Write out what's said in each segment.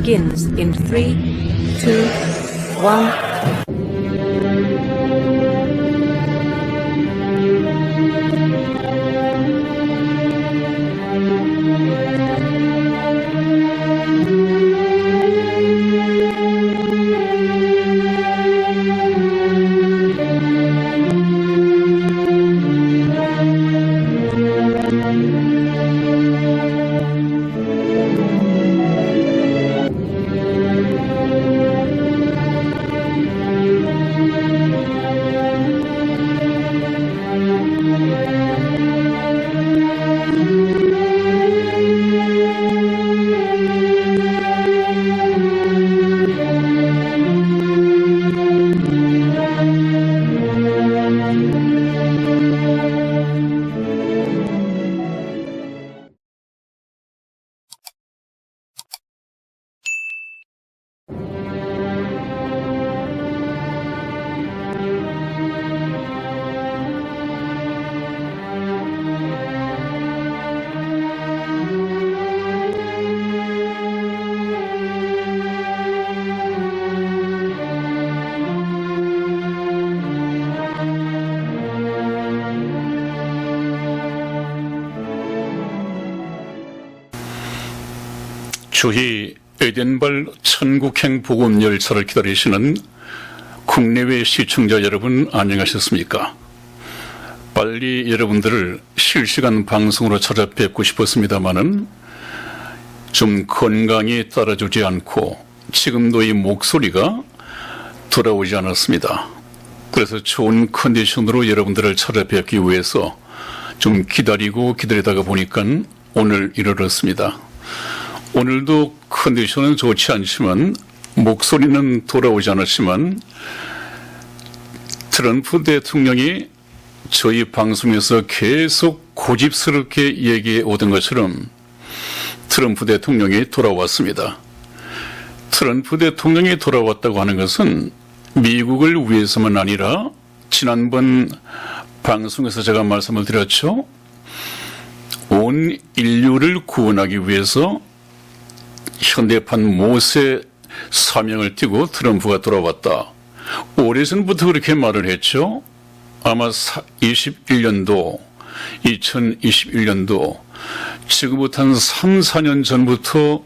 begins in 3, 2, 1. 주희 에덴발 천국행 복음 열차를 기다리시는 국내외 시청자 여러분 안녕하셨습니까? 빨리 여러분들을 실시간 방송으로 찾아뵙고 싶었습니다마는 좀 건강이 따라주지 않고 지금도 이 목소리가 돌아오지 않았습니다. 그래서 좋은 컨디션으로 여러분들을 찾아뵙기 위해서 좀 기다리다가 보니까 오늘 이르렀습니다. 오늘도 컨디션은 좋지 않지만 목소리는 돌아오지 않았지만 트럼프 대통령이 저희 방송에서 계속 고집스럽게 얘기해 오던 것처럼 트럼프 대통령이 돌아왔습니다. 트럼프 대통령이 돌아왔다고 하는 것은 미국을 위해서만 아니라 지난번 방송에서 제가 말씀을 드렸죠. 온 인류를 구원하기 위해서 현대판 모세 사명을 띠고 트럼프가 돌아왔다. 오래전부터 그렇게 말을 했죠. 아마 2021년도 지금부터 한 3, 4년 전부터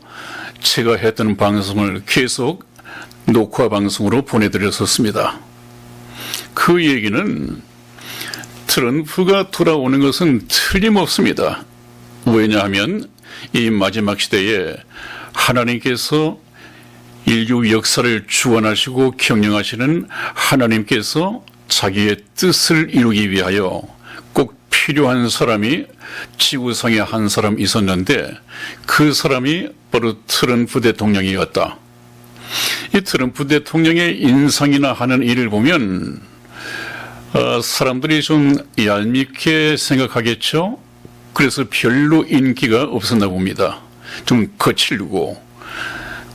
제가 했던 방송을 계속 녹화 방송으로 보내드렸었습니다. 그 얘기는 트럼프가 돌아오는 것은 틀림없습니다. 왜냐하면 이 마지막 시대에 하나님께서 인류 역사를 주관하시고 경영하시는 하나님께서 자기의 뜻을 이루기 위하여 꼭 필요한 사람이 지구상에 한 사람 있었는데 그 사람이 바로 트럼프 대통령이었다. 이 트럼프 대통령의 인상이나 하는 일을 보면 사람들이 좀 얄밉게 생각하겠죠. 그래서 별로 인기가 없었나 봅니다. 좀 거칠고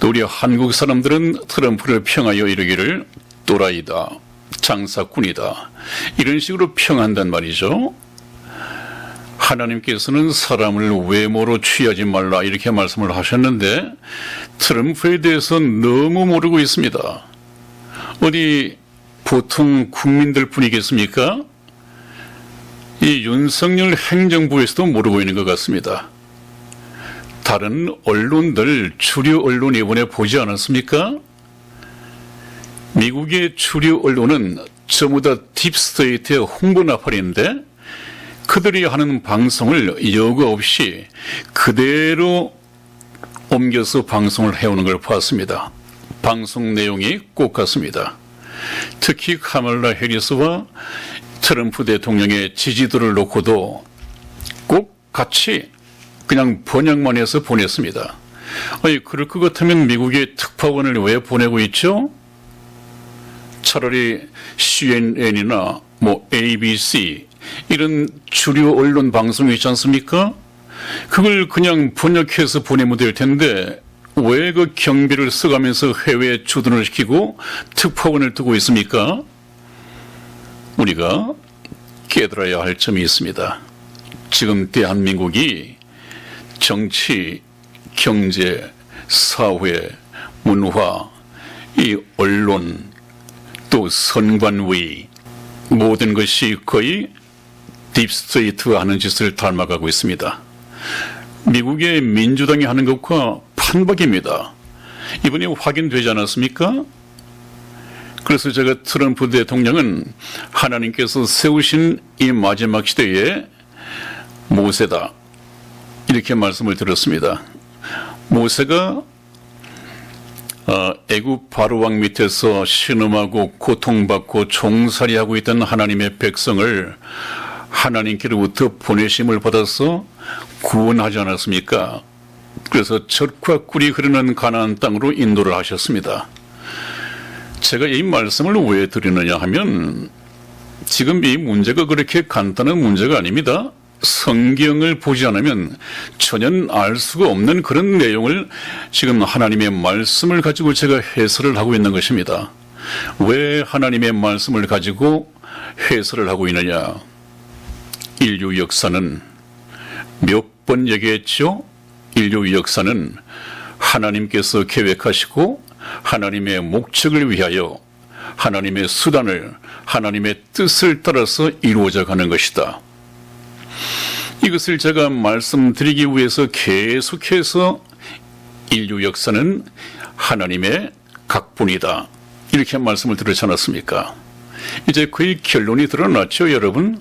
또 우리 한국 사람들은 트럼프를 평하여 이르기를 또라이다, 장사꾼이다 이런 식으로 평한단 말이죠. 하나님께서는 사람을 외모로 취하지 말라 이렇게 말씀을 하셨는데 트럼프에 대해서 너무 모르고 있습니다. 어디 보통 국민들 뿐이겠습니까? 이 윤석열 행정부에서도 모르고 있는 것 같습니다. 다른 언론들, 주류 언론 이번에 보지 않았습니까? 미국의 주류 언론은 전부 다 딥스테이트의 홍보 나팔인데 그들이 하는 방송을 여과 없이 그대로 옮겨서 방송을 해오는 걸 봤습니다. 방송 내용이 꼭 같습니다. 특히 카멀라 해리스와 트럼프 대통령의 지지도를 놓고도 꼭 같이 그냥 번역만 해서 보냈습니다. 아니, 그럴 것 같으면 미국의 특파원을 왜 보내고 있죠? 차라리 CNN이나 ABC 이런 주류 언론 방송이 있지 않습니까? 그걸 그냥 번역해서 보내면 될 텐데 왜 그 경비를 써가면서 해외에 주둔을 시키고 특파원을 두고 있습니까? 우리가 깨달아야 할 점이 있습니다. 지금 대한민국이 정치, 경제, 사회, 문화, 이 언론, 또 선관위, 모든 것이 거의 딥스테이트가 하는 짓을 닮아가고 있습니다. 미국의 민주당이 하는 것과 판박입니다. 이번에 확인되지 않았습니까? 그래서 제가 트럼프 대통령은 하나님께서 세우신 이 마지막 시대에 모세다, 이렇게 말씀을 드렸습니다. 모세가 애굽 바로왕 밑에서 신음하고 고통받고 종살이하고 있던 하나님의 백성을 하나님께로부터 보내심을 받아서 구원하지 않았습니까? 그래서 젖과 꿀이 흐르는 가나안 땅으로 인도를 하셨습니다. 제가 이 말씀을 왜 드리느냐 하면 지금 이 문제가 그렇게 간단한 문제가 아닙니다. 성경을 보지 않으면 전혀 알 수가 없는 그런 내용을 지금 하나님의 말씀을 가지고 제가 해설을 하고 있는 것입니다. 왜 하나님의 말씀을 가지고 해설을 하고 있느냐? 인류 역사는 몇 번 얘기했죠? 인류 역사는 하나님께서 계획하시고 하나님의 목적을 위하여 하나님의 수단을, 하나님의 뜻을 따라서 이루어져 가는 것이다. 이것을 제가 말씀드리기 위해서 계속해서 인류 역사는 하나님의 각본이다, 이렇게 말씀을 드리지 않았습니까? 이제 거의 결론이 드러났죠, 여러분?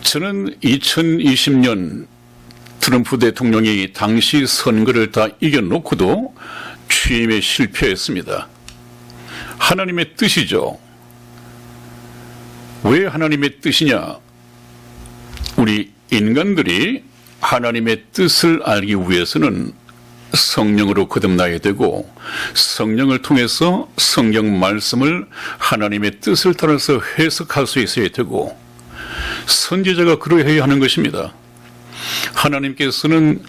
저는 2020년 트럼프 대통령이 당시 선거를 다 이겨놓고도 취임에 실패했습니다. 하나님의 뜻이죠. 왜 하나님의 뜻이냐? 우리 인간들이 하나님의 뜻을 알기 위해서는 성령으로 거듭나야 되고, 성령을 통해서 성경 말씀을 하나님의 뜻을 따라서 해석할 수 있어야 되고, 선지자가 그러해야 하는 것입니다. 하나님께서는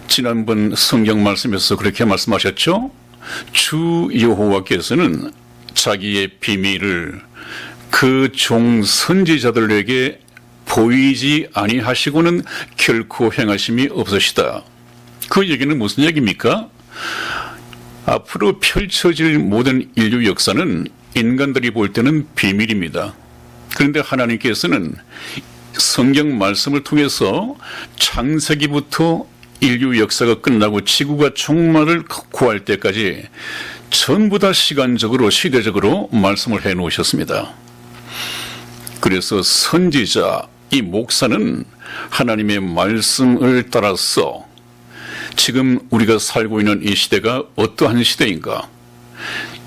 지난번 성경 말씀에서 그렇게 말씀하셨죠? 주 여호와께서는 자기의 비밀을 그 종 선지자들에게 보이지 아니하시고는 결코 행하심이 없으시다. 그 얘기는 무슨 얘기입니까? 앞으로 펼쳐질 모든 인류 역사는 인간들이 볼 때는 비밀입니다. 그런데 하나님께서는 성경 말씀을 통해서 창세기부터 인류 역사가 끝나고 지구가 종말을 구할 때까지 전부 다 시간적으로, 시대적으로 말씀을 해 놓으셨습니다. 그래서 선지자, 이 목사는 하나님의 말씀을 따라서 지금 우리가 살고 있는 이 시대가 어떠한 시대인가,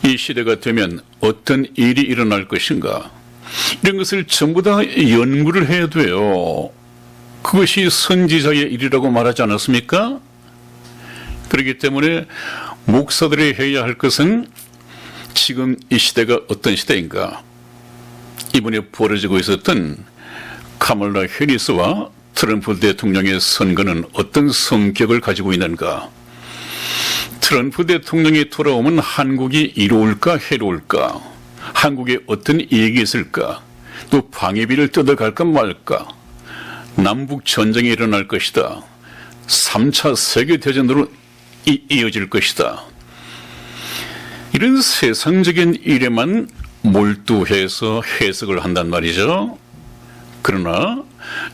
이 시대가 되면 어떤 일이 일어날 것인가, 이런 것을 전부 다 연구를 해야 돼요. 그것이 선지자의 일이라고 말하지 않았습니까? 그렇기 때문에 목사들이 해야 할 것은 지금 이 시대가 어떤 시대인가, 이번에 벌어지고 있었던 카멀라 해리스와 트럼프 대통령의 선거는 어떤 성격을 가지고 있는가, 트럼프 대통령이 돌아오면 한국이 이로울까 해로울까, 한국에 어떤 이익이 있을까, 또 방위비를 뜯어갈까 말까, 남북 전쟁이 일어날 것이다, 3차 세계대전으로 이어질 것이다, 이런 세상적인 일에만 몰두해서 해석을 한단 말이죠. 그러나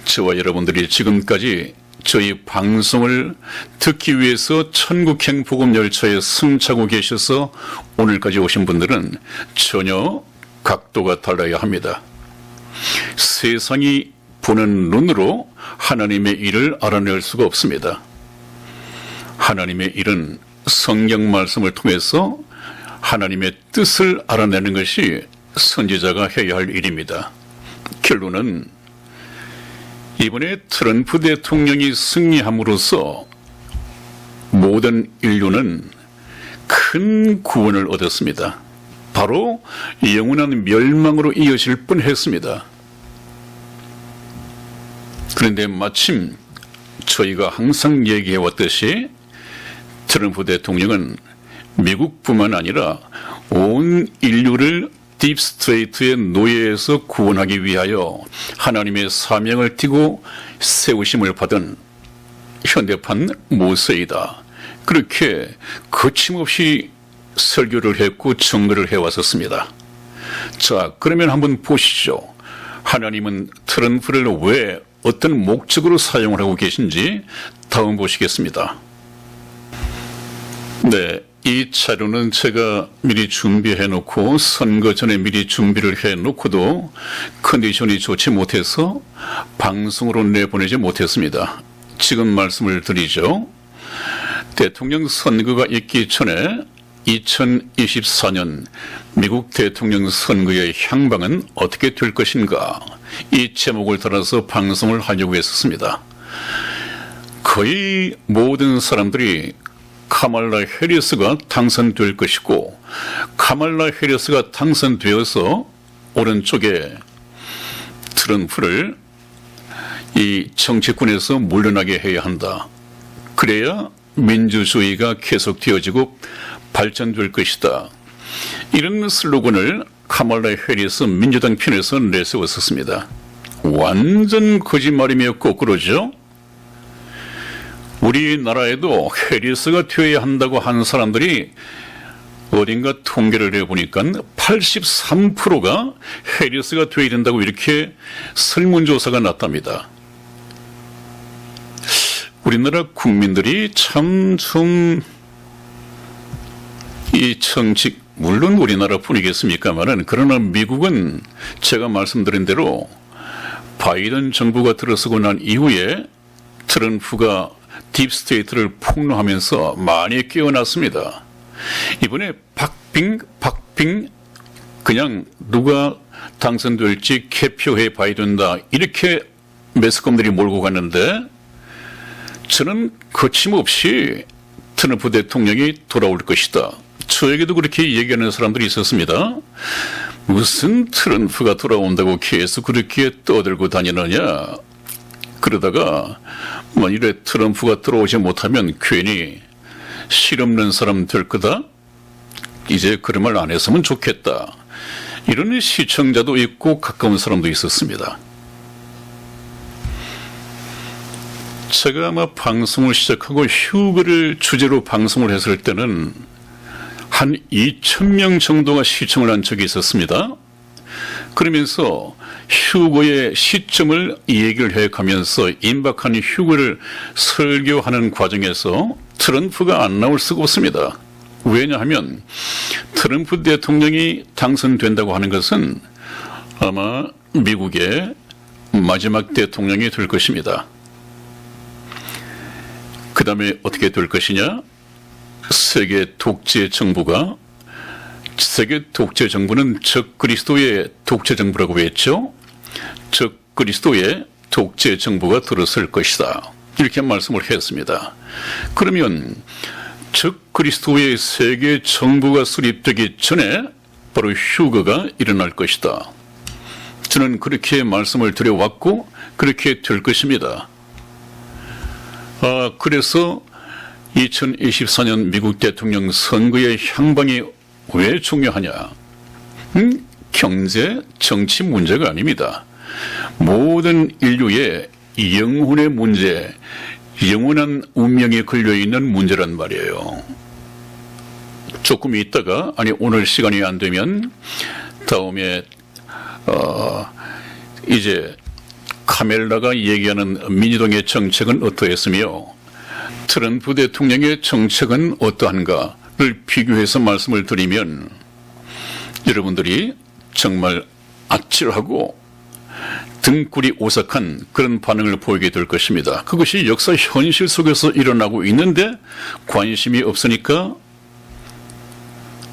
저와 여러분들이 지금까지 저희 방송을 듣기 위해서 천국행 복음열차에 승차고 계셔서 오늘까지 오신 분들은 전혀 각도가 달라야 합니다. 세상이 보는 눈으로 하나님의 일을 알아낼 수가 없습니다. 하나님의 일은 성경 말씀을 통해서 하나님의 뜻을 알아내는 것이 선지자가 해야 할 일입니다. 결론은 이번에 트럼프 대통령이 승리함으로써 모든 인류는 큰 구원을 얻었습니다. 바로 영원한 멸망으로 이어질 뻔했습니다. 그런데 마침 저희가 항상 얘기해왔듯이 트럼프 대통령은 미국뿐만 아니라 온 인류를 딥스테이트의 노예에서 구원하기 위하여 하나님의 사명을 띠고 세우심을 받은 현대판 모세이다. 그렇게 거침없이 설교를 했고 증거를 해왔었습니다. 자, 그러면 한번 보시죠. 하나님은 트럼프를 왜 어떤 목적으로 사용을 하고 계신지 다음 보시겠습니다. 네, 이 자료는 제가 미리 준비해 놓고 선거 전에 미리 준비를 해 놓고도 컨디션이 좋지 못해서 방송으로 내보내지 못했습니다. 지금 말씀을 드리죠. 대통령 선거가 있기 전에 2024년 미국 대통령 선거의 향방은 어떻게 될 것인가, 이 제목을 달아서 방송을 하려고 했었습니다. 거의 모든 사람들이 카말라 해리스가 당선될 것이고, 카말라 해리스가 당선되어서 오른쪽에 트럼프를 이 정치권에서 물러나게 해야 한다. 그래야 민주주의가 계속되어지고 발전될 것이다. 이런 슬로건을 카말라 해리스 민주당 편에서 내세웠었습니다. 완전 거짓말이며 거꾸로죠. 우리나라에도 해리스가 되어야 한다고 하는 사람들이 어딘가 통계를 해보니까 83%가 해리스가 되어야 된다고 이렇게 설문조사가 났답니다. 우리나라 국민들이 참 좀 이 정치, 물론 우리나라 뿐이겠습니까만은, 그러나 미국은 제가 말씀드린 대로 바이든 정부가 들어서고 난 이후에 트럼프가 딥스테이트를 폭로하면서 많이 깨어났습니다. 이번에 박빙 그냥 누가 당선될지 개표해 봐야 된다, 이렇게 매스컴들이 몰고 갔는데, 저는 거침없이 트럼프 대통령이 돌아올 것이다. 저에게도 그렇게 얘기하는 사람들이 있었습니다. 무슨 트럼프가 돌아온다고 계속 그렇게 떠들고 다니느냐. 그러다가 만일에 트럼프가 들어오지 못하면 괜히 실없는 사람 될 거다. 이제 그런 말 안 했으면 좋겠다. 이런 시청자도 있고 가까운 사람도 있었습니다. 제가 아마 방송을 시작하고 휴거를 주제로 방송을 했을 때는 한 2,000명 정도가 시청을 한 적이 있었습니다. 그러면서 휴거의 시점을 얘기를 해가면서 임박한 휴거를 설교하는 과정에서 트럼프가 안 나올 수가 없습니다. 왜냐하면 트럼프 대통령이 당선된다고 하는 것은 아마 미국의 마지막 대통령이 될 것입니다. 그 다음에 어떻게 될 것이냐? 세계 독재 정부는 적 그리스도의 독재 정부라고 했죠. 적 그리스도의 독재 정부가 들어설 것이다. 이렇게 말씀을 했습니다. 그러면 적 그리스도의 세계 정부가 수립되기 전에 바로 휴거가 일어날 것이다. 저는 그렇게 말씀을 드려왔고 그렇게 될 것입니다. 그래서 2024년 미국 대통령 선거의 향방이 왜 중요하냐? 경제, 정치 문제가 아닙니다. 모든 인류의 영혼의 문제, 영원한 운명이 걸려있는 문제란 말이에요. 조금 있다가, 오늘 시간이 안 되면 다음에 이제 카멜라가 얘기하는 민주당의 정책은 어떠했으며 트럼프 대통령의 정책은 어떠한가를 비교해서 말씀을 드리면 여러분들이 정말 아찔하고 등골이 오싹한 그런 반응을 보이게 될 것입니다. 그것이 역사 현실 속에서 일어나고 있는데 관심이 없으니까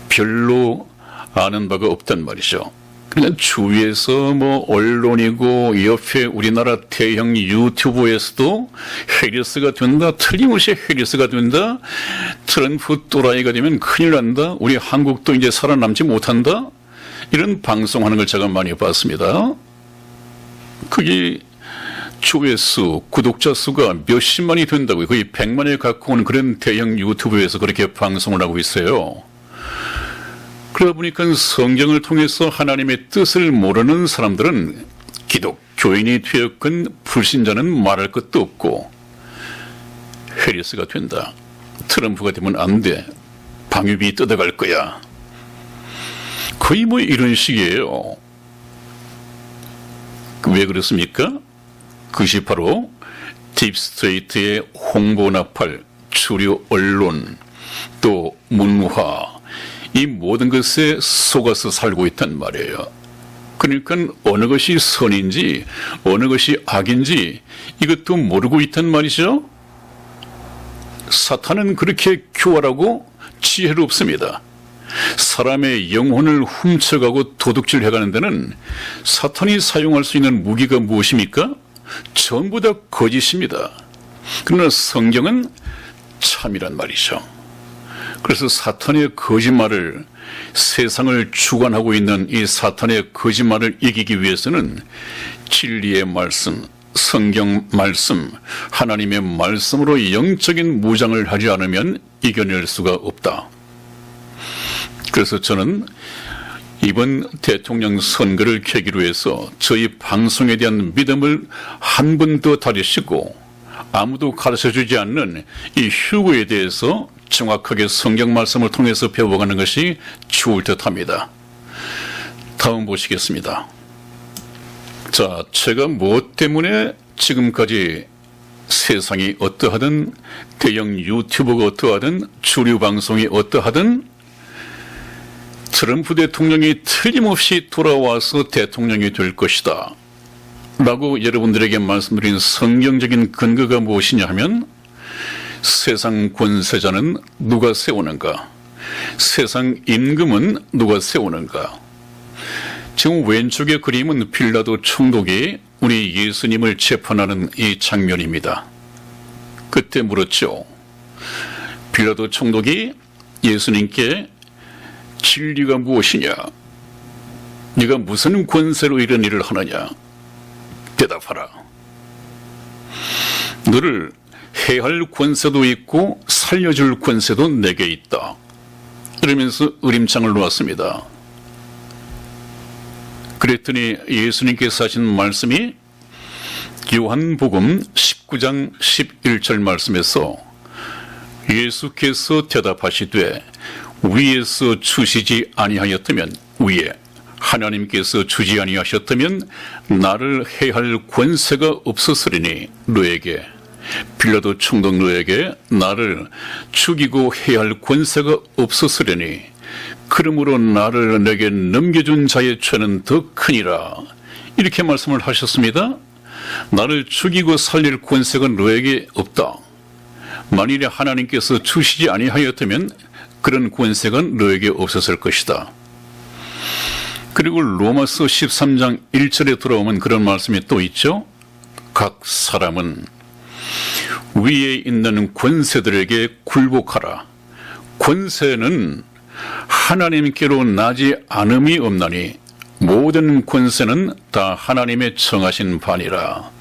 별로 아는 바가 없단 말이죠. 그냥 주위에서 언론이고 옆에 우리나라 대형 유튜브에서도 해리스가 된다, 틀림없이 해리스가 된다, 트럼프 또라이가 되면 큰일 난다, 우리 한국도 이제 살아남지 못한다, 이런 방송하는 걸 제가 많이 봤습니다. 그게 조회수, 구독자 수가 몇십만이 된다고요. 거의 100만에 가까운 그런 대형 유튜브에서 그렇게 방송을 하고 있어요. 그러다 보니까 성경을 통해서 하나님의 뜻을 모르는 사람들은 기독교인이 되었건 불신자는 말할 것도 없고 해리스가 된다. 트럼프가 되면 안 돼. 방위비 뜯어갈 거야. 거의 뭐 이런 식이에요. 왜 그렇습니까? 그것이 바로 딥스테이트의 홍보 나팔, 주류 언론, 또 문화, 이 모든 것에 속아서 살고 있단 말이에요. 그러니까 어느 것이 선인지 어느 것이 악인지 이것도 모르고 있단 말이죠. 사탄은 그렇게 교활하고 지혜롭습니다. 사람의 영혼을 훔쳐가고 도둑질해가는 데는 사탄이 사용할 수 있는 무기가 무엇입니까? 전부 다 거짓입니다. 그러나 성경은 참이란 말이죠. 그래서 사탄의 거짓말을, 세상을 주관하고 있는 이 사탄의 거짓말을 이기기 위해서는 진리의 말씀, 성경 말씀, 하나님의 말씀으로 영적인 무장을 하지 않으면 이겨낼 수가 없다. 그래서 저는 이번 대통령 선거를 계기로 해서 저희 방송에 대한 믿음을 한 번 더 다지시고 아무도 가르쳐주지 않는 이 휴거에 대해서 정확하게 성경 말씀을 통해서 배워가는 것이 좋을 듯합니다. 다음 보시겠습니다. 자, 제가 무엇 때문에 지금까지 세상이 어떠하든, 대형 유튜브가 어떠하든, 주류 방송이 어떠하든 트럼프 대통령이 틀림없이 돌아와서 대통령이 될 것이다 라고 여러분들에게 말씀드린 성경적인 근거가 무엇이냐 하면, 세상 권세자는 누가 세우는가? 세상 임금은 누가 세우는가? 지금 왼쪽의 그림은 빌라도 총독이 우리 예수님을 재판하는 이 장면입니다. 그때 물었죠. 빌라도 총독이 예수님께 진리가 무엇이냐? 네가 무슨 권세로 이런 일을 하느냐? 대답하라. 너를 해할 권세도 있고 살려줄 권세도 내게 있다. 이러면서 으림장을 놓았습니다. 그랬더니 예수님께서 하신 말씀이 요한복음 19장 11절 말씀에서 예수께서 대답하시되 위에서 주시지 아니하였다면, 위에 하나님께서 주지 아니하셨다면 나를 해할 권세가 없었으리니 너에게, 빌라도 총독 너에게 나를 죽이고 해할 권세가 없었으리니 그러므로 나를 내게 넘겨준 자의 죄는 더 크니라. 이렇게 말씀을 하셨습니다. 나를 죽이고 살릴 권세가 너에게 없다. 만일에 하나님께서 주시지 아니하였다면 그런 권세가 너에게 없었을 것이다. 그리고 로마서 13장 1절에 돌아오면 그런 말씀이 또 있죠. 각 사람은 위에 있는 권세들에게 굴복하라. 권세는 하나님께로 나지 않음이 없나니 모든 권세는 다 하나님의 정하신 바니라.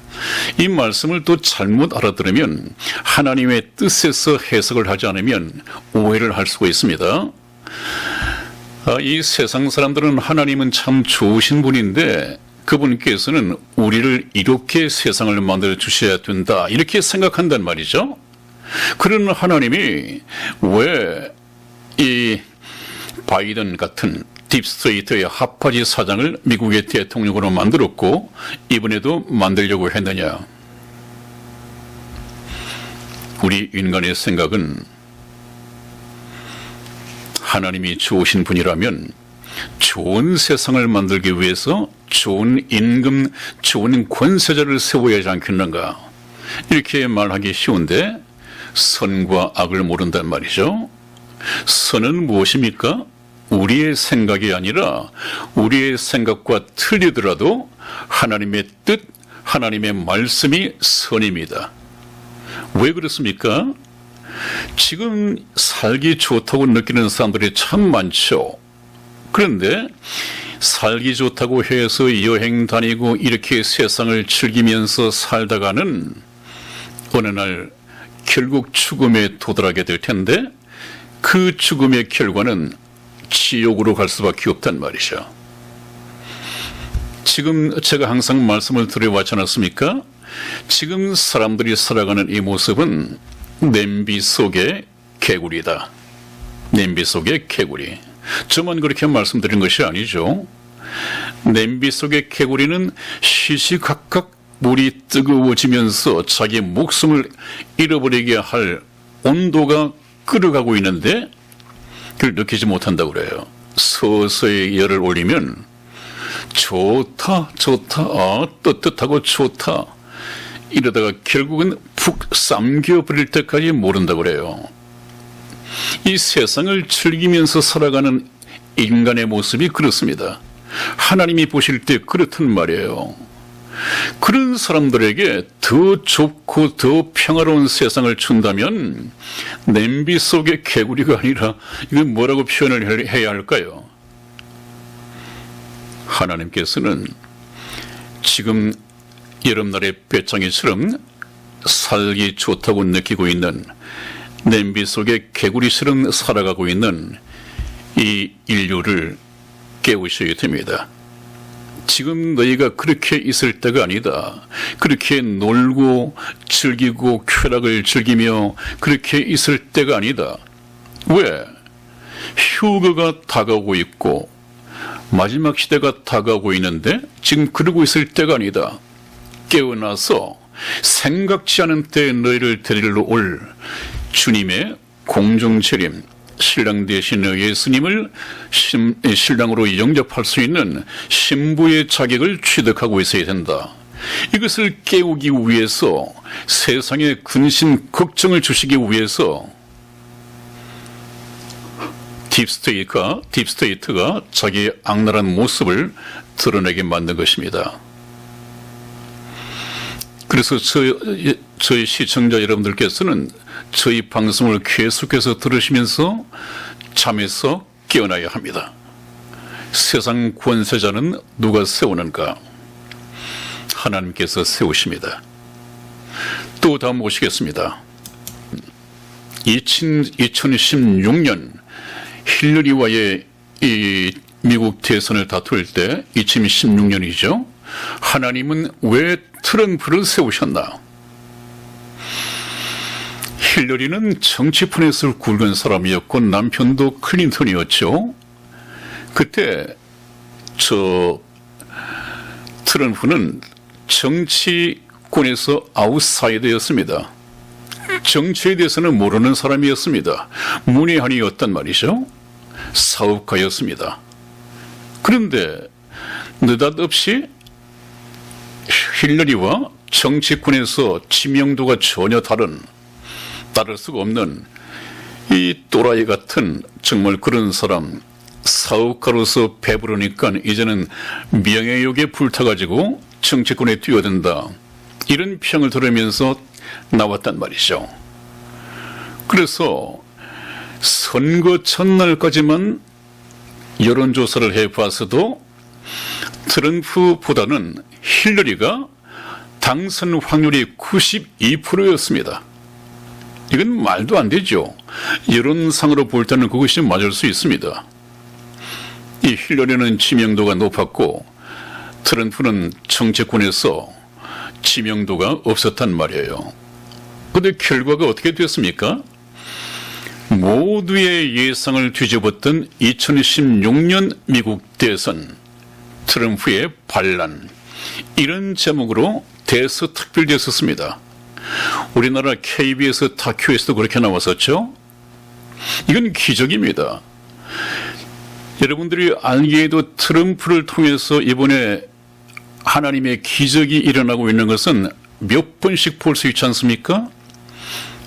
이 말씀을 또 잘못 알아들으면, 하나님의 뜻에서 해석을 하지 않으면 오해를 할 수가 있습니다. 이 세상 사람들은 하나님은 참 좋으신 분인데 그분께서는 우리를 이렇게 세상을 만들어 주셔야 된다 이렇게 생각한단 말이죠. 그런 하나님이 왜 이 바이든 같은 딥스테이트의 하파지 사장을 미국의 대통령으로 만들었고 이번에도 만들려고 했느냐? 우리 인간의 생각은 하나님이 좋으신 분이라면 좋은 세상을 만들기 위해서 좋은 임금, 좋은 권세자를 세워야 하지 않겠는가? 이렇게 말하기 쉬운데 선과 악을 모른단 말이죠. 선은 무엇입니까? 우리의 생각이 아니라 우리의 생각과 틀리더라도 하나님의 뜻, 하나님의 말씀이 선입니다. 왜 그렇습니까? 지금 살기 좋다고 느끼는 사람들이 참 많죠. 그런데 살기 좋다고 해서 여행 다니고 이렇게 세상을 즐기면서 살다가는 어느 날 결국 죽음에 도달하게 될 텐데 그 죽음의 결과는 지옥으로 갈 수밖에 없단 말이죠. 지금 제가 항상 말씀을 드려왔지 않았습니까? 지금 사람들이 살아가는 이 모습은 냄비 속에 개구리다. 냄비 속의 개구리. 저만 그렇게 말씀드린 것이 아니죠. 냄비 속의 개구리는 시시각각 물이 뜨거워지면서 자기 목숨을 잃어버리게 할 온도가 끓어가고 있는데 그걸 느끼지 못한다고 그래요. 서서히 열을 올리면 좋다, 뜨뜻하고 좋다. 이러다가 결국은 푹 삼켜버릴 때까지 모른다고 그래요. 이 세상을 즐기면서 살아가는 인간의 모습이 그렇습니다. 하나님이 보실 때 그렇단 말이에요. 그런 사람들에게 더 좁고 더 평화로운 세상을 준다면 냄비 속의 개구리가 아니라 이건 뭐라고 표현을 해야 할까요? 하나님께서는 지금 여름날의 배짱이처럼 살기 좋다고 느끼고 있는 냄비 속의 개구리처럼 살아가고 있는 이 인류를 깨우셔야 됩니다. 지금 너희가 그렇게 있을 때가 아니다. 그렇게 놀고 즐기고 쾌락을 즐기며 그렇게 있을 때가 아니다. 왜? 휴거가 다가오고 있고 마지막 시대가 다가오고 있는데 지금 그러고 있을 때가 아니다. 깨어나서 생각지 않은 때에 너희를 데리러 올 주님의 공중재림, 신랑 되시는 예수님을 신랑으로 영접할 수 있는 신부의 자격을 취득하고 있어야 된다. 이것을 깨우기 위해서 세상에 근심 걱정을 주시기 위해서 딥스테이트가 자기의 악랄한 모습을 드러내게 만든 것입니다. 그래서 저희 시청자 여러분들께서는 저희 방송을 계속해서 들으시면서 잠에서 깨어나야 합니다. 세상 권세자는 누가 세우는가? 하나님께서 세우십니다. 또 다음 보시겠습니다. 2016년 힐러리와의 이 미국 대선을 다툴 때 2016년이죠. 하나님은 왜 트럼프를 세우셨나? 힐러리는 정치판에서 굵은 사람이었고 남편도 클린턴이었죠. 그때 트럼프는 정치권에서 아웃사이더였습니다. 정치에 대해서는 모르는 사람이었습니다. 문외한이었단 말이죠. 사업가였습니다. 그런데 느닷없이 힐러리와 정치권에서 지명도가 전혀 따를 수가 없는 이 또라이 같은 정말 그런 사람, 사업가로서 배부르니까 이제는 명예욕에 불타가지고 정치권에 뛰어든다. 이런 평을 들으면서 나왔단 말이죠. 그래서 선거 첫날까지만 여론조사를 해봤어도 트럼프보다는 힐러리가 당선 확률이 92%였습니다. 이건 말도 안 되죠. 여론상으로 볼 때는 그것이 맞을 수 있습니다. 이 힐러리는 지명도가 높았고 트럼프는 정치권에서 지명도가 없었단 말이에요. 그런데 결과가 어떻게 됐습니까? 모두의 예상을 뒤집었던 2016년 미국 대선, 트럼프의 반란, 이런 제목으로 대서특필됐었습니다. 우리나라 KBS 다큐에서도 그렇게 나왔었죠. 이건 기적입니다. 여러분들이 알기에도 트럼프를 통해서 이번에 하나님의 기적이 일어나고 있는 것은 몇 번씩 볼 수 있지 않습니까?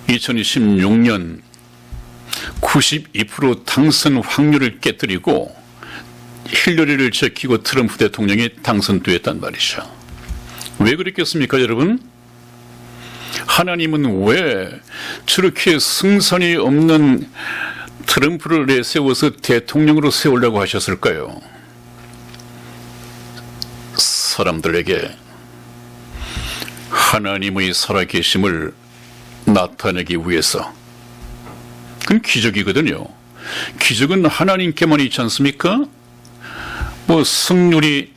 2016년 92% 당선 확률을 깨뜨리고 힐러리를 제끼고 트럼프 대통령이 당선되었단 말이죠. 왜 그랬겠습니까, 여러분? 하나님은 왜 저렇게 승산이 없는 트럼프를 내세워서 대통령으로 세우려고 하셨을까요? 사람들에게 하나님의 살아계심을 나타내기 위해서. 그건 기적이거든요. 기적은 하나님께만 있지 않습니까? 승률이,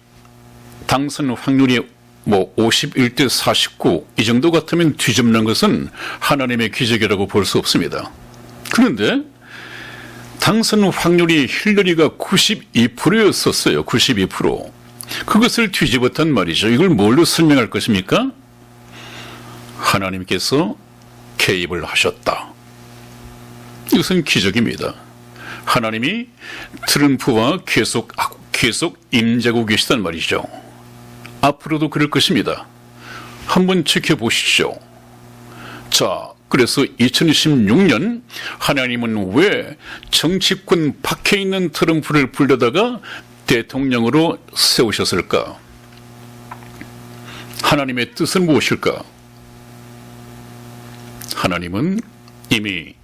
당선 확률이 51대 49 이 정도 같으면 뒤집는 것은 하나님의 기적이라고 볼 수 없습니다. 그런데 당선 확률이 힐러리가 92%였었어요. 92%. 그것을 뒤집었단 말이죠. 이걸 뭘로 설명할 것입니까? 하나님께서 개입을 하셨다. 이것은 기적입니다. 하나님이 트럼프와 계속 임재하고 계시단 말이죠. 앞으로도 그럴 것입니다. 한번 지켜보시죠. 자, 그래서 2016년 하나님은 왜 정치권 밖에 있는 트럼프를 불러다가 대통령으로 세우셨을까? 하나님의 뜻은 무엇일까? 하나님은 이미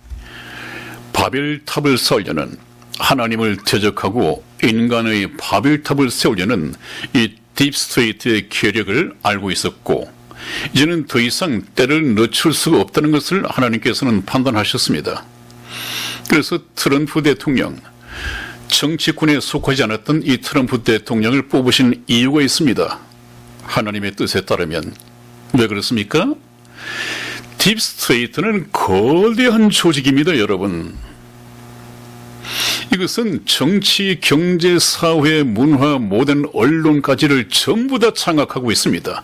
바벨탑을 세우려는, 하나님을 대적하고 인간의 바벨탑을 세우려는 이 딥스테이트의 계략을 알고 있었고, 이제는 더 이상 때를 늦출 수가 없다는 것을 하나님께서는 판단하셨습니다. 그래서 트럼프 대통령, 정치권에 속하지 않았던 이 트럼프 대통령을 뽑으신 이유가 있습니다. 하나님의 뜻에 따르면. 왜 그렇습니까? 딥스테이트는 거대한 조직입니다, 여러분. 이것은 정치, 경제, 사회, 문화, 모든 언론까지를 전부 다 장악하고 있습니다.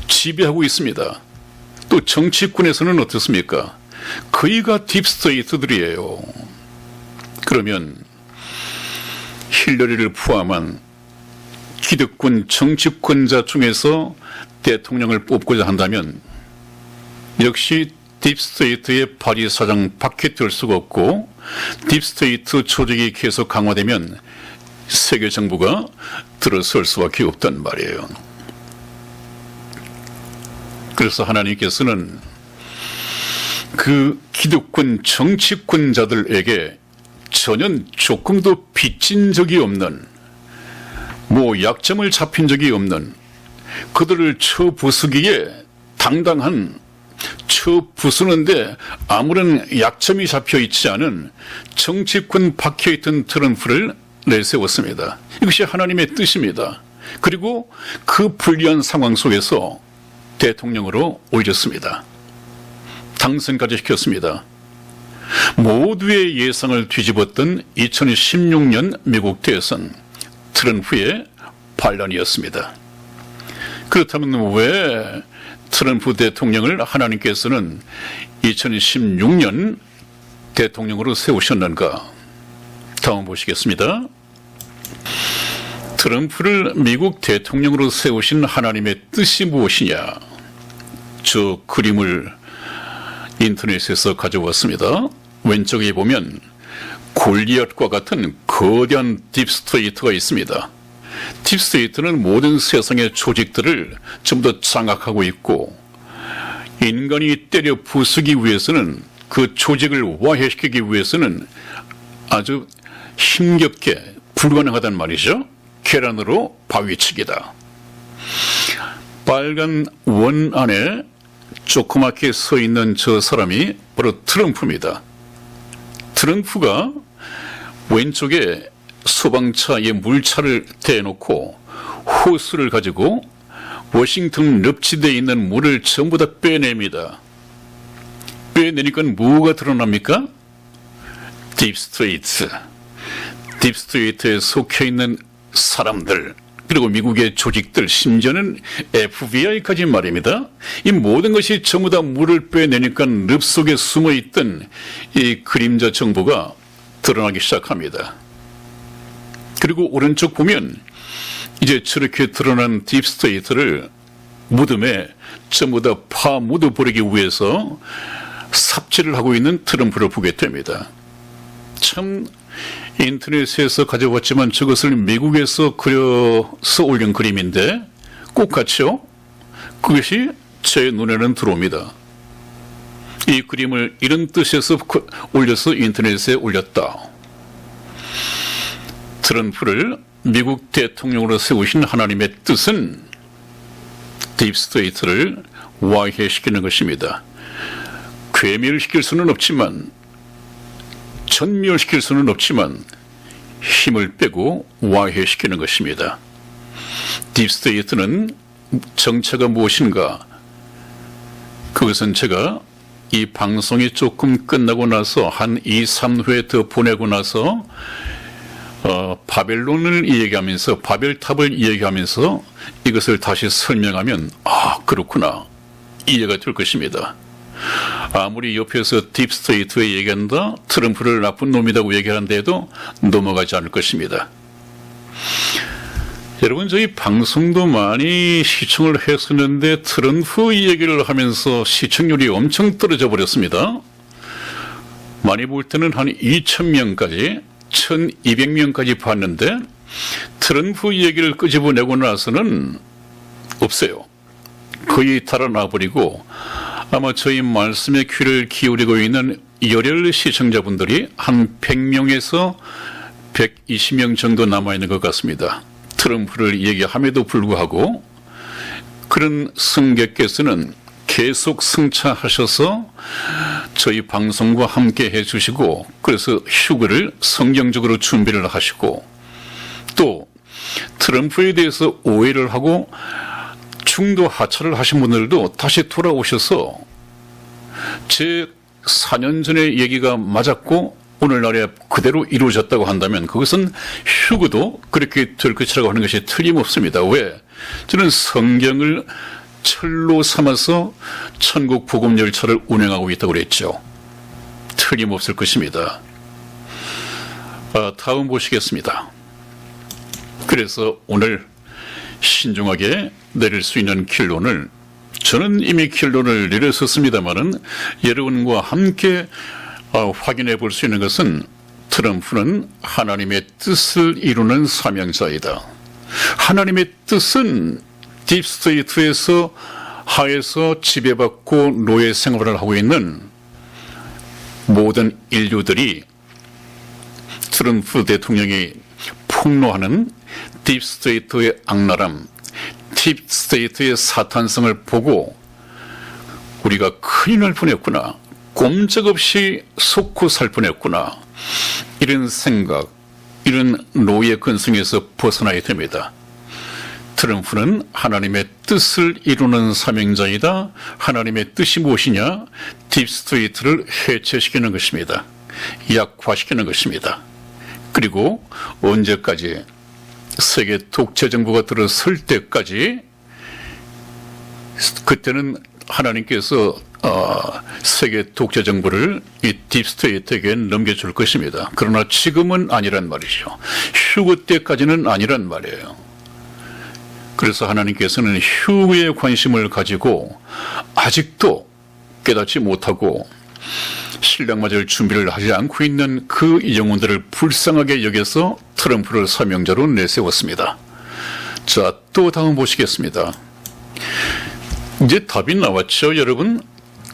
지배하고 있습니다. 또 정치권에서는 어떻습니까? 거의가 딥스테이트들이에요. 그러면 힐러리를 포함한 기득권 정치권자 중에서 대통령을 뽑고자 한다면 역시 딥스테이트의 발의 사장 밖에 들 수가 없고, 딥스테이트 조직이 계속 강화되면 세계 정부가 들어설 수밖에 없단 말이에요. 그래서 하나님께서는 그 기득권 정치권자들에게 전혀 조금도 빚진 적이 없는, 약점을 잡힌 적이 없는, 그들을 쳐부수기에 당당한, 쳐부수는데 아무런 약점이 잡혀있지 않은 정치권 박혀있던 트럼프를 내세웠습니다. 이것이 하나님의 뜻입니다. 그리고 그 불리한 상황 속에서 대통령으로 올렸습니다. 당선까지 시켰습니다. 모두의 예상을 뒤집었던 2016년 미국 대선, 트럼프의 반란이었습니다. 그렇다면 왜 트럼프 대통령을 하나님께서는 2016년 대통령으로 세우셨는가? 다음 보시겠습니다. 트럼프를 미국 대통령으로 세우신 하나님의 뜻이 무엇이냐? 저 그림을 인터넷에서 가져왔습니다. 왼쪽에 보면 골리앗과 같은 거대한 딥스테이트가 있습니다. 딥스테이트는 모든 세상의 조직들을 전부 다 장악하고 있고, 인간이 때려 부수기 위해서는, 그 조직을 와해시키기 위해서는 아주 힘겹게 불가능하단 말이죠. 계란으로 바위치기다. 빨간 원 안에 조그맣게 서 있는 저 사람이 바로 트럼프입니다. 트럼프가 왼쪽에 소방차에 물차를 대놓고 호스를 가지고 워싱턴 납치되어 있는 물을 전부 다 빼냅니다. 빼내니까 뭐가 드러납니까? 딥스테이트에 속해있는 사람들, 그리고 미국의 조직들, 심지어는 FBI까지 말입니다. 이 모든 것이 전부 다 물을 빼내니까 늪 속에 숨어있던 이 그림자 정부가 드러나기 시작합니다. 그리고 오른쪽 보면 이제 저렇게 드러난 딥스테이트를 무덤에 전부 다 파묻어버리기 위해서 삽질을 하고 있는 트럼프를 보게 됩니다. 참 인터넷에서 가져왔지만 저것을 미국에서 그려서 올린 그림인데 꼭 같이요? 그것이 제 눈에는 들어옵니다. 이 그림을 이런 뜻에서 올려서 인터넷에 올렸다. 트럼프를 미국 대통령으로 세우신 하나님의 뜻은 딥스테이트를 와해시키는 것입니다. 괴멸시킬 수는 없지만, 전멸시킬 수는 없지만 힘을 빼고 와해시키는 것입니다. 딥스테이트는 정체가 무엇인가? 그것은 제가 이 방송이 조금 끝나고 나서 한 2, 3회 더 보내고 나서 바벨론을 이야기하면서 바벨탑을 이야기하면서 이것을 다시 설명하면 그렇구나 이해가 될 것입니다. 아무리 옆에서 딥스테이트에 얘기한다 트럼프를 나쁜 놈이라고 얘기하는데도 넘어가지 않을 것입니다. 여러분 저희 방송도 많이 시청을 했었는데 트럼프 얘기를 하면서 시청률이 엄청 떨어져 버렸습니다. 많이 볼 때는 한 2,000명까지 1,200명까지 봤는데 트럼프 얘기를 끄집어내고 나서는 없어요. 거의 달아나 버리고 아마 저희 말씀에 귀를 기울이고 있는 열혈 시청자분들이 한 100명에서 120명 정도 남아있는 것 같습니다. 트럼프를 얘기함에도 불구하고 그런 승객께서는 계속 승차하셔서 저희 방송과 함께 해주시고 그래서 휴가를 성경적으로 준비를 하시고 또 트럼프에 대해서 오해를 하고 중도 하차를 하신 분들도 다시 돌아오셔서 제 4년 전의 얘기가 맞았고 오늘날에 그대로 이루어졌다고 한다면 그것은 휴거도 그렇게 될 것이라고 하는 것이 틀림없습니다. 왜? 저는 성경을 철로 삼아서 천국 복음 열차를 운행하고 있다고 그랬죠. 틀림없을 것입니다. 다음 보시겠습니다. 그래서 오늘 신중하게 내릴 수 있는 결론을 저는 이미 결론을 내렸었습니다마는 여러분과 함께 확인해 볼 수 있는 것은 트럼프는 하나님의 뜻을 이루는 사명자이다. 하나님의 뜻은 딥스테이트에서 하에서 지배받고 노예 생활을 하고 있는 모든 인류들이 트럼프 대통령이 폭로하는 딥스테이트의 악랄함, 딥스테이트의 사탄성을 보고 우리가 큰일 날 뻔했구나. 꼼짝없이 속고 살 뻔했구나. 이런 생각, 이런 노예 근성에서 벗어나야 됩니다. 트럼프는 하나님의 뜻을 이루는 사명자이다. 하나님의 뜻이 무엇이냐? 딥스테이트를 해체시키는 것입니다. 약화시키는 것입니다. 그리고 언제까지? 세계 독재 정부가 들어설 때까지 그때는 하나님께서 세계 독재 정부를 이 딥스테이트에게 넘겨줄 것입니다. 그러나 지금은 아니란 말이죠. 휴거 때까지는 아니란 말이에요. 그래서 하나님께서는 휴거에 관심을 가지고 아직도 깨닫지 못하고 신랑 맞을 준비를 하지 않고 있는 그 영혼들을 불쌍하게 여겨서 트럼프를 사명자로 내세웠습니다. 자, 또 다음 보시겠습니다. 이제 답이 나왔죠, 여러분?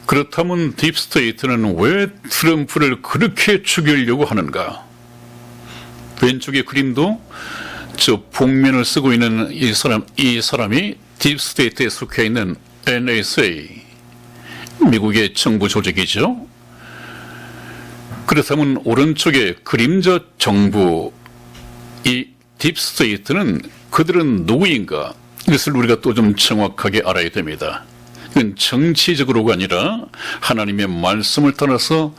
그렇다면 딥스테이트는 왜 트럼프를 그렇게 죽이려고 하는가? 왼쪽의 그림도 저 복면을 쓰고 있는 이 사람이 딥스테이트에 속해 있는 NSA, 미국의 정부 조직이죠. 그렇다면 오른쪽에 그림자 정부, 이 딥스테이트는 그들은 누구인가? 이것을 우리가 또 좀 정확하게 알아야 됩니다. 그건 정치적으로가 아니라 하나님의 말씀을 따라서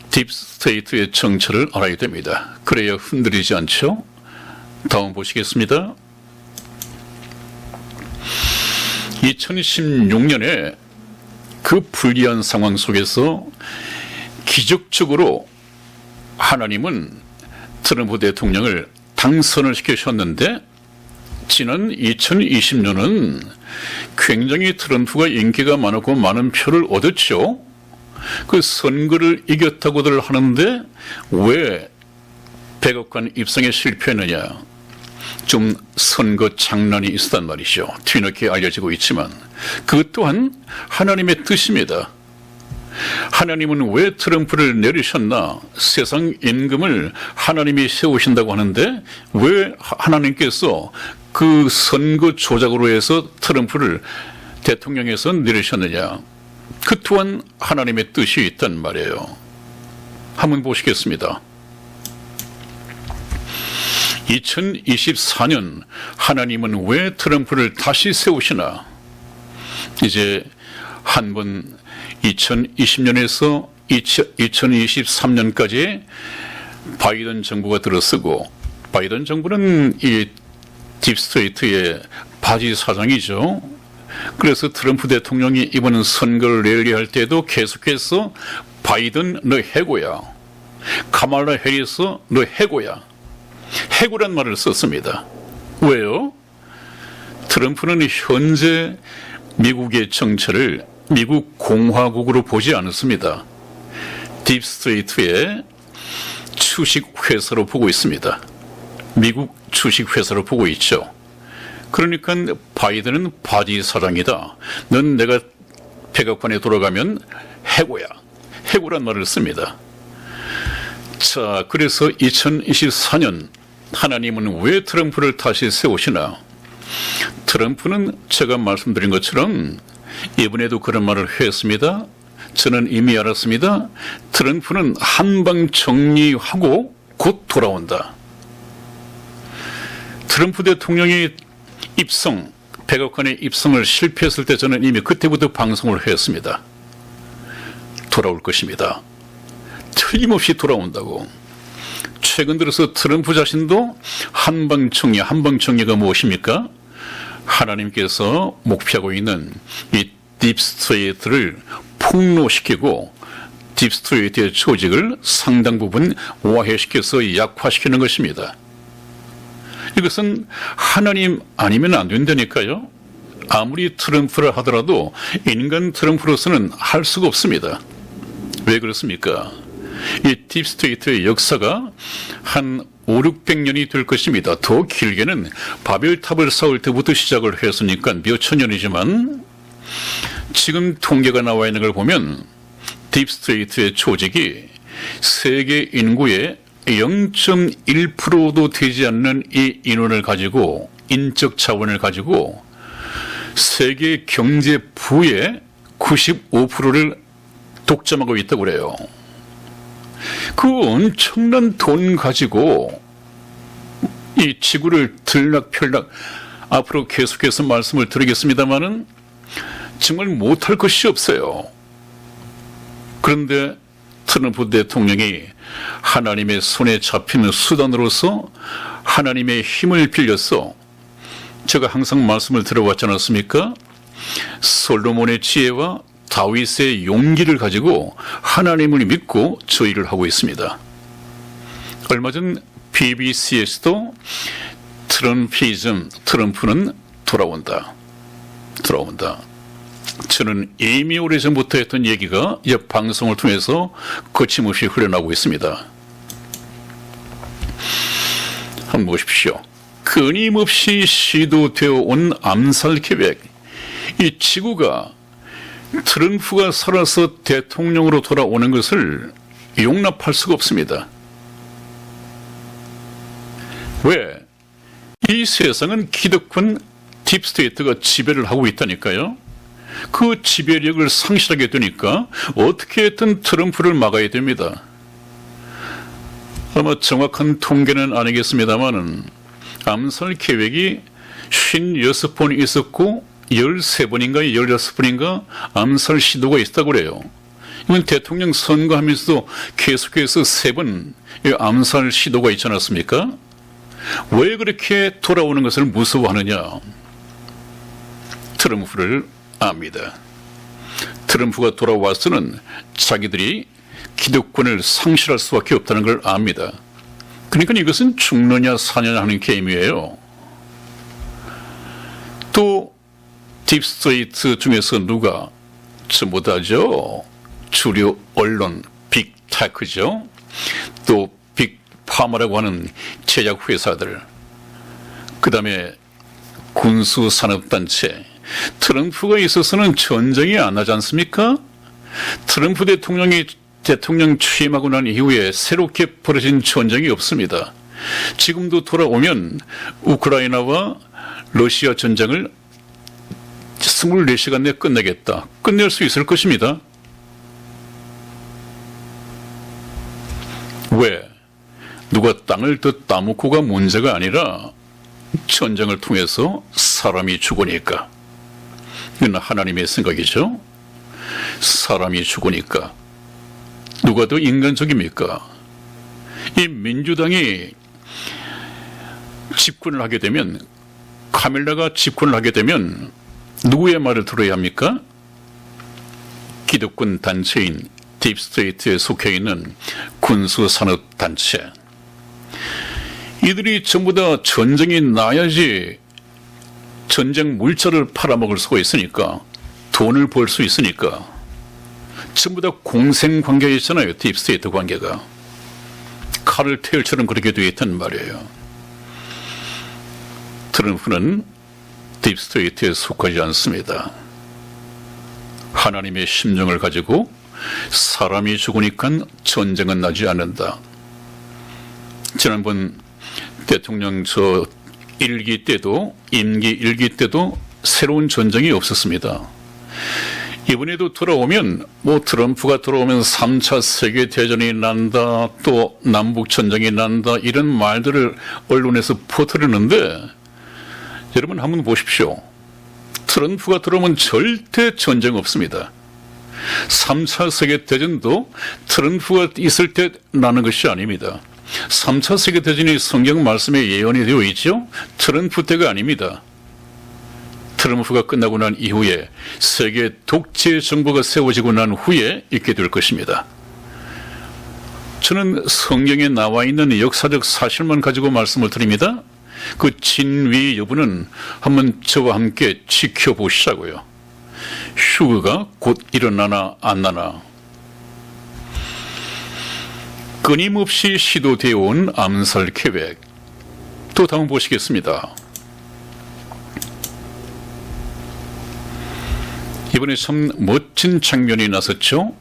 딥스테이트의 정체를 알아야 됩니다. 그래야 흔들리지 않죠? 다음 보시겠습니다. 2016년에 그 불리한 상황 속에서 기적적으로 하나님은 트럼프 대통령을 당선을 시키셨는데 지난 2020년은 굉장히 트럼프가 인기가 많았고 많은 표를 얻었죠. 그 선거를 이겼다고들 하는데 왜 백악관 입성에 실패했느냐. 좀 선거 장난이 있었단 말이죠. 뒤늦게 알려지고 있지만 그것 또한 하나님의 뜻입니다. 하나님은 왜 트럼프를 내리셨나? 세상 임금을 하나님이 세우신다고 하는데 왜 하나님께서 그 선거 조작으로 해서 트럼프를 대통령에서 내리셨느냐? 그 또한 하나님의 뜻이 있단 말이에요. 한번 보시겠습니다. 2024년 하나님은 왜 트럼프를 다시 세우시나? 이제 한번 2020년에서 2023년까지 바이든 정부가 들어서고, 바이든 정부는 이 딥스테이트의 바지 사장이죠. 그래서 트럼프 대통령이 이번 선거를 랠리할 때도 계속해서 바이든 너 해고야, 카말라 해리스 너 해고야, 해고란 말을 썼습니다. 왜요? 트럼프는 현재 미국의 정체를 미국 공화국으로 보지 않습니다. 딥스테이트의 주식회사로 보고 있습니다. 미국 주식회사로 보고 있죠. 그러니까 바이든은 바지 사장이다. 넌 내가 백악관에 돌아가면 해고야. 해고란 말을 씁니다. 자, 그래서 2024년 하나님은 왜 트럼프를 다시 세우시나? 트럼프는 제가 말씀드린 것처럼 이번에도 그런 말을 했습니다. 저는 이미 알았습니다. 트럼프는 한방 정리하고 곧 돌아온다. 트럼프 대통령이 백악관의 입성을 실패했을 때 저는 이미 그때부터 방송을 했습니다. 돌아올 것입니다. 틀림없이 돌아온다고. 최근 들어서 트럼프 자신도 한방 정리가 무엇입니까? 하나님께서 목표하고 있는 이 딥스테이트를 폭로시키고 딥스테이트의 조직을 상당 부분 와해시켜서 약화시키는 것입니다. 이것은 하나님 아니면 안 된다니까요. 아무리 트럼프를 하더라도 인간 트럼프로서는 할 수가 없습니다. 왜 그렇습니까? 이 딥스테이트의 역사가 한 500~600년이 될 것입니다. 더 길게는 바벨탑을 쌓을 때부터 시작을 했으니까 몇천 년이지만 지금 통계가 나와 있는 걸 보면 딥스테이트의 조직이 세계 인구의 0.1%도 되지 않는 이 인원을 가지고, 인적 자원을 가지고 세계 경제 부의 95%를 독점하고 있다고 그래요. 그 엄청난 돈 가지고 이 지구를 들락펴락, 앞으로 계속해서 말씀을 드리겠습니다마는 정말 못할 것이 없어요. 그런데 트럼프 대통령이 하나님의 손에 잡히는 수단으로서 하나님의 힘을 빌려서, 제가 항상 말씀을 들어왔지 않았습니까? 솔로몬의 지혜와 다윗의 용기를 가지고 하나님을 믿고 저일을 하고 있습니다. 얼마 전 BBC에서도 트럼프는 돌아온다. 저는 이미 오래전부터 했던 얘기가 이 방송을 통해서 거침없이 흘러나오고 있습니다. 한번 보십시오. 끊임없이 시도되어 온 암살 계획. 이 지구가 트럼프가 살아서 대통령으로 돌아오는 것을 용납할 수가 없습니다. 왜? 이 세상은 기득권 딥스테이트가 지배를 하고 있다니까요. 그 지배력을 상실하게 되니까 어떻게 했든 트럼프를 막아야 됩니다. 아마 정확한 통계는 아니겠습니다만은 암살 계획이 56번 있었고 13번인가 16번인가 암살 시도가 있다고 그래요. 이건 대통령 선거하면서도 계속해서 3번 암살 시도가 있지 않았습니까? 왜 그렇게 돌아오는 것을 무서워하느냐? 트럼프를 압니다. 트럼프가 돌아와서는 자기들이 기득권을 상실할 수밖에 없다는 걸 압니다. 그러니까 이것은 죽느냐 사느냐 하는 게임이에요. 또 딥스테이트 중에서 누가 전부 다죠. 주류 언론 빅테크죠. 또 빅파마라고 하는 제약 회사들, 그 다음에 군수산업단체. 트럼프가 있어서는 전쟁이 안 나지 않습니까? 트럼프 대통령 취임하고 난 이후에 새롭게 벌어진 전쟁이 없습니다. 지금도 돌아오면 우크라이나와 러시아 전쟁을 24시간 내에 끝내겠다. 끝낼 수 있을 것입니다. 왜? 누가 땅을 더 따먹고가 문제가 아니라 전쟁을 통해서 사람이 죽으니까. 이건 하나님의 생각이죠. 사람이 죽으니까. 누가 더 인간적입니까? 이 민주당이 집권을 하게 되면, 카밀라가 집권을 하게 되면 누구의 말을 들어야 합니까? 기득권 단체인 딥스테이트에 속해 있는 군수산업단체. 이들이 전부 다 전쟁이 나야지 전쟁 물자를 팔아먹을 수가 있으니까, 돈을 벌 수 있으니까 전부 다 공생관계에 있잖아요. 딥스테이트 관계가. 카르텔처럼 그렇게 되어 있단 말이에요. 트럼프는 딥스테이트에 속하지 않습니다. 하나님의 심정을 가지고 사람이 죽으니까 전쟁은 나지 않는다. 지난번 대통령 임기 때도 새로운 전쟁이 없었습니다. 이번에도 돌아오면 트럼프가 들어오면 3차 세계대전이 난다, 또 남북전쟁이 난다, 이런 말들을 언론에서 퍼뜨리는데, 여러분 한번 보십시오. 트럼프가 들어오면 절대 전쟁 없습니다. 3차 세계대전도 트럼프가 있을 때 나는 것이 아닙니다. 3차 세계대전이 성경 말씀에 예언이 되어 있죠? 트럼프 때가 아닙니다. 트럼프가 끝나고 난 이후에 세계 독재 정부가 세워지고 난 후에 있게 될 것입니다. 저는 성경에 나와 있는 역사적 사실만 가지고 말씀을 드립니다. 그 진위 여부는 한번 저와 함께 지켜보시자고요. 휴거가 곧 일어나나 안 나나. 끊임없이 시도되어 온 암살 계획. 또 다음 보시겠습니다. 이번에 참 멋진 장면이 나섰죠.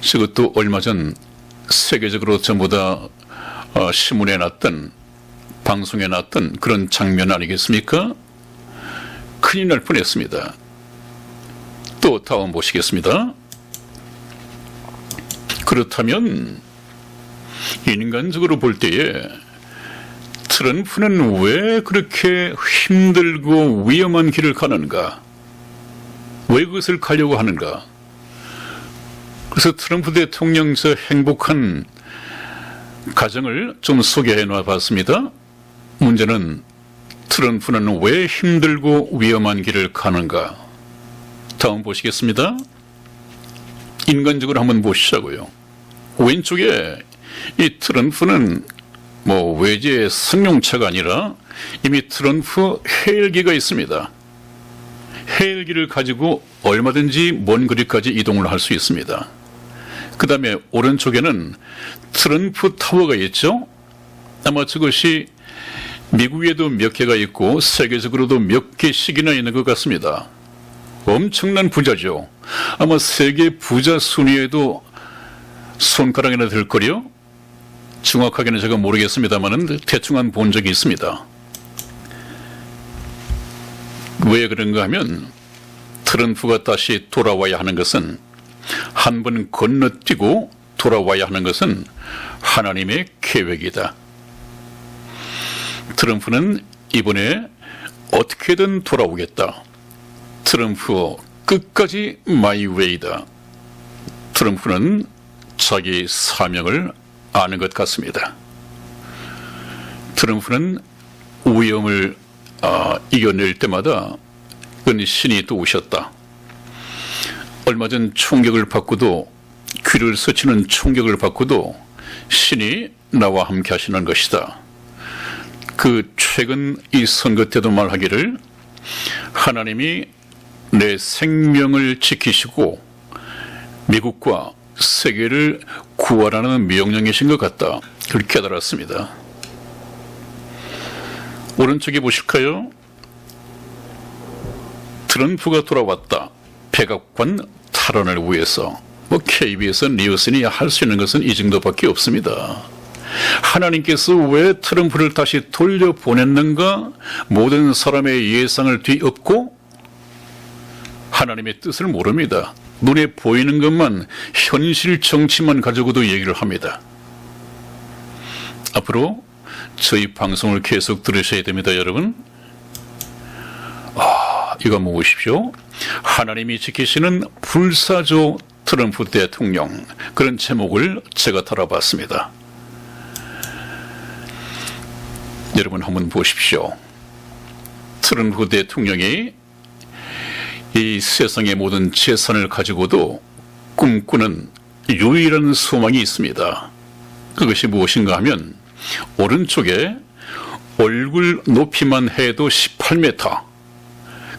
이것도 얼마 전 세계적으로 전부 다 신문에 났던, 방송에 났던 그런 장면 아니겠습니까? 큰일 날 뻔했습니다. 또 다음 보시겠습니다. 그렇다면 인간적으로 볼 때에 트럼프는 왜 그렇게 힘들고 위험한 길을 가는가? 왜 그것을 가려고 하는가? 그래서 트럼프 대통령 행복한 가정을 좀 소개해 놔 봤습니다. 문제는 트럼프는 왜 힘들고 위험한 길을 가는가? 다음 보시겠습니다. 인간적으로 한번 보시자고요. 왼쪽에 이 트럼프는 외제 승용차가 아니라 이미 트럼프 헬기가 있습니다. 헬기를 가지고 얼마든지 먼 거리까지 이동을 할 수 있습니다. 그 다음에 오른쪽에는 트럼프 타워가 있죠. 아마 저것이 미국에도 몇 개가 있고 세계적으로도 몇 개씩이나 있는 것 같습니다. 엄청난 부자죠. 아마 세계 부자 순위에도 손가락이나 들 거요. 정확하게는 제가 모르겠습니다만 대충 한 본 적이 있습니다. 왜 그런가 하면 트럼프가 다시 돌아와야 하는 것은, 한 번 건너뛰고 돌아와야 하는 것은 하나님의 계획이다. 트럼프는 이번에 어떻게든 돌아오겠다. 트럼프 끝까지 마이 웨이다. 트럼프는 자기 사명을 아는 것 같습니다. 트럼프는 위험을 이겨낼 때마다 신이 또 오셨다. 얼마 전 총격을 받고도, 귀를 스치는 총격을 받고도 신이 나와 함께 하시는 것이다. 그 최근 이 선거 때도 말하기를, 하나님이 내 생명을 지키시고 미국과 세계를 구하라는 명령이신 것 같다. 그렇게 깨달았습니다. 오른쪽에 보실까요? 트럼프가 돌아왔다. 백악관 탈환을 위해서. KBS 뉴스니 할 수 있는 것은 이 정도밖에 없습니다. 하나님께서 왜 트럼프를 다시 돌려보냈는가? 모든 사람의 예상을 뒤엎고 하나님의 뜻을 모릅니다. 눈에 보이는 것만, 현실 정치만 가지고도 얘기를 합니다. 앞으로 저희 방송을 계속 들으셔야 됩니다, 여러분. 이거 보십시오. 하나님이 지키시는 불사조 트럼프 대통령, 그런 제목을 제가 달아봤습니다. 여러분 한번 보십시오. 트럼프 대통령이 이 세상의 모든 재산을 가지고도 꿈꾸는 유일한 소망이 있습니다. 그것이 무엇인가 하면 오른쪽에 얼굴 높이만 해도 18m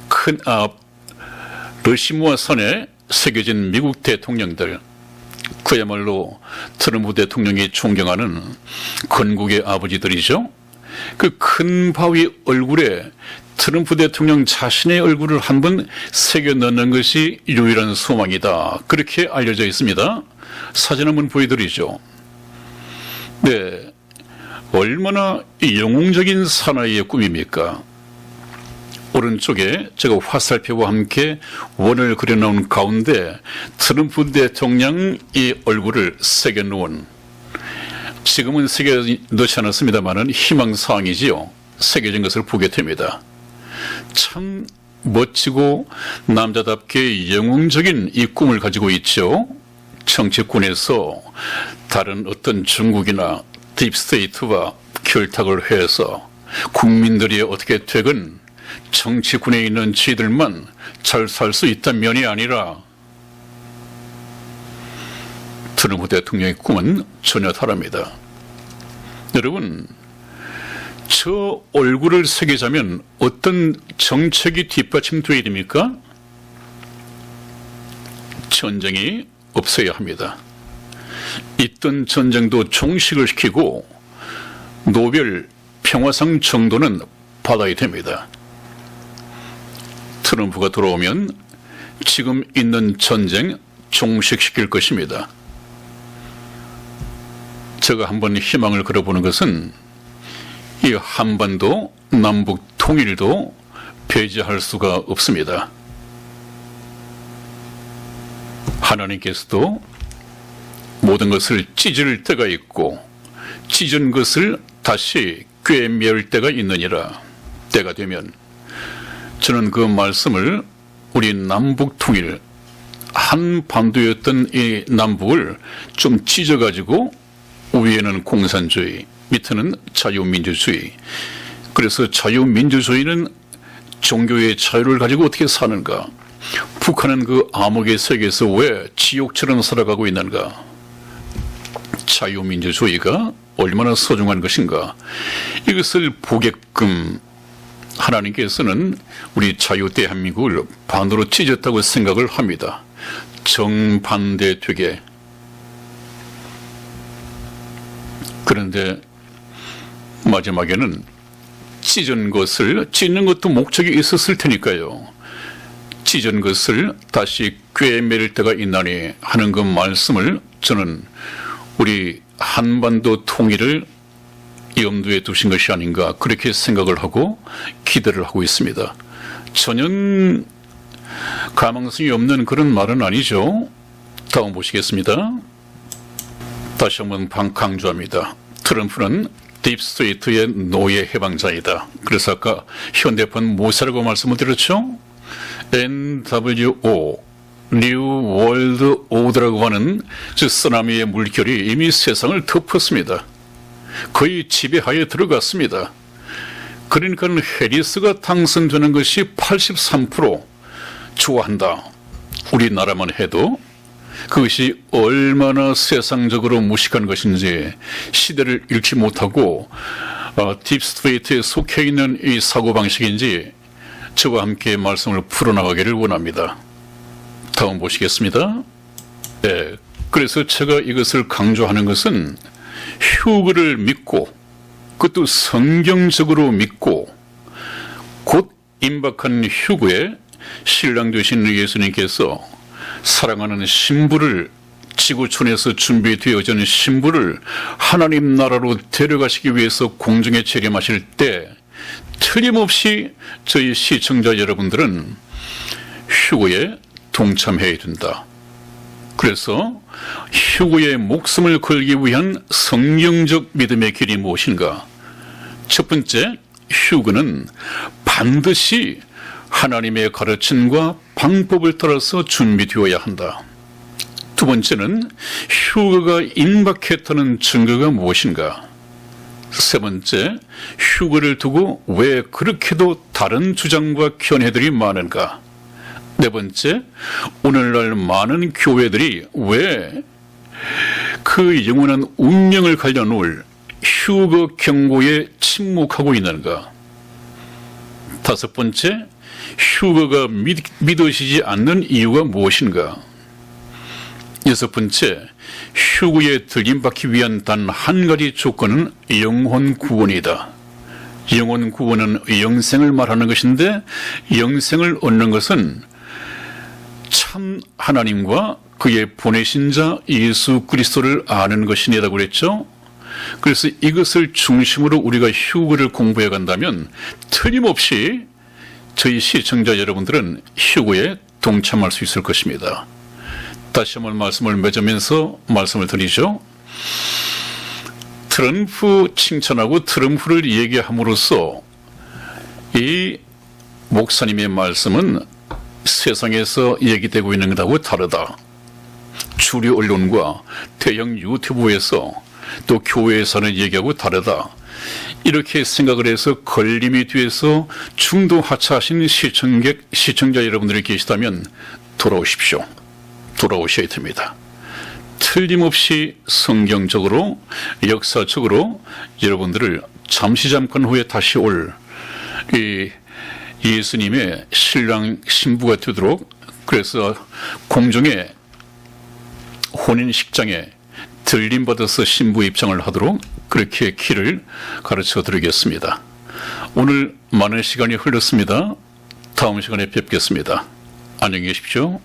큰 앞 러시무아 선에 새겨진 미국 대통령들, 그야말로 트럼프 대통령이 존경하는 건국의 아버지들이죠. 그 큰 바위 얼굴에 트럼프 대통령 자신의 얼굴을 한 번 새겨 넣는 것이 유일한 소망이다, 그렇게 알려져 있습니다. 사진 한번 보여드리죠. 네, 얼마나 영웅적인 사나이의 꿈입니까? 오른쪽에 제가 화살표와 함께 원을 그려놓은 가운데 트럼프 대통령 이 얼굴을 새겨 놓은, 지금은 새겨 넣지 않았습니다만은 희망사항이지요. 새겨진 것을 보게 됩니다. 참 멋지고 남자답게 영웅적인 이 꿈을 가지고 있죠. 정치권에서 다른 어떤 중국이나 딥스테이트와 결탁을 해서 국민들이 어떻게 되건 정치권에 있는 지들만 잘 살 수 있다는 면이 아니라 트럼프 대통령의 꿈은 전혀 다릅니다. 여러분, 저 얼굴을 새기자면 어떤 정책이 뒷받침돼야 됩니까? 전쟁이 없어야 합니다. 있던 전쟁도 종식을 시키고 노벨 평화상 정도는 받아야 됩니다. 트럼프가 돌아오면 지금 있는 전쟁 종식시킬 것입니다. 제가 한번 희망을 걸어보는 것은 이 한반도 남북 통일도 배제할 수가 없습니다. 하나님께서도 모든 것을 찢을 때가 있고 찢은 것을 다시 꿰맬 때가 있느니라. 때가 되면 저는 그 말씀을 우리 남북 통일, 한반도였던 이 남북을 좀 찢어가지고 위에는 공산주의, 밑에는 자유민주주의. 그래서 자유민주주의는 종교의 자유를 가지고 어떻게 사는가? 북한은 그 암흑의 세계에서 왜 지옥처럼 살아가고 있는가? 자유민주주의가 얼마나 소중한 것인가? 이것을 보게끔 하나님께서는 우리 자유 대한민국을 반으로 찢었다고 생각을 합니다. 정반대되게. 그런데 마지막에는 찢은 것을, 찢는 것도 목적이 있었을 테니까요. 찢은 것을 다시 꿰맬 때가 있나니 하는 그 말씀을 저는 우리 한반도 통일을 염두에 두신 것이 아닌가, 그렇게 생각을 하고 기대를 하고 있습니다. 전혀 가망성이 없는 그런 말은 아니죠. 다음 보시겠습니다. 다시 한번 강조합니다. 트럼프는 딥스테이트의 노예 해방자이다. 그래서 아까 현대판 모사라고 말씀을 드렸죠. NWO, New World Order라고 하는 저 쓰나미의 물결이 이미 세상을 덮었습니다. 거의 지배하에 들어갔습니다. 그러니까 해리스가 당선되는 것이 83% 좋아한다. 우리나라만 해도 그것이 얼마나 세상적으로 무식한 것인지, 시대를 잃지 못하고 딥스테이트에 속해 있는 이 사고방식인지 저와 함께 말씀을 풀어나가기를 원합니다. 다음 보시겠습니다. 네, 그래서 제가 이것을 강조하는 것은 휴거를 믿고, 그것도 성경적으로 믿고, 곧 임박한 휴거에 신랑 되신 예수님께서 사랑하는 신부를, 지구촌에서 준비되어진 신부를 하나님 나라로 데려가시기 위해서 공중에 재림하실 때 틀림없이 저희 시청자 여러분들은 휴거에 동참해야 된다. 그래서 휴거에 목숨을 걸기 위한 성경적 믿음의 길이 무엇인가? 첫 번째, 휴거는 반드시 하나님의 가르침과 방법을 따라서 준비되어야 한다. 두 번째는 휴거가 임박했다는 증거가 무엇인가? 세 번째, 휴거를 두고 왜 그렇게도 다른 주장과 견해들이 많은가? 네 번째, 오늘날 많은 교회들이 왜 그 영원한 운명을 갈려놓을 휴거 경고에 침묵하고 있는가? 다섯 번째, 휴거가 믿어지지 않는 이유가 무엇인가? 여섯 번째, 휴거에 들림받기 위한 단 한 가지 조건은 영혼 구원이다. 영혼 구원은 영생을 말하는 것인데 영생을 얻는 것은 참 하나님과 그의 보내신 자 예수 그리스도를 아는 것이니라고 그랬죠. 그래서 이것을 중심으로 우리가 휴거를 공부해 간다면 틀림없이 저희 시청자 여러분들은 휴거에 동참할 수 있을 것입니다. 다시 한번 말씀을 맺으면서 말씀을 드리죠. 트럼프 칭찬하고 트럼프를 얘기함으로써 이 목사님의 말씀은 세상에서 얘기되고 있는 것하고 다르다. 주류 언론과 대형 유튜브에서 또 교회에서는 얘기하고 다르다. 이렇게 생각을 해서 걸림이 뒤에서 중도 하차하신 시청자 여러분들이 계시다면 돌아오십시오. 돌아오셔야 됩니다. 틀림없이 성경적으로 역사적으로 여러분들을 잠깐 후에 다시 올 이 예수님의 신랑 신부가 되도록, 그래서 공중에 혼인식장에 들림받아서 신부 입장을 하도록 그렇게 길을 가르쳐 드리겠습니다. 오늘 많은 시간이 흘렀습니다. 다음 시간에 뵙겠습니다. 안녕히 계십시오.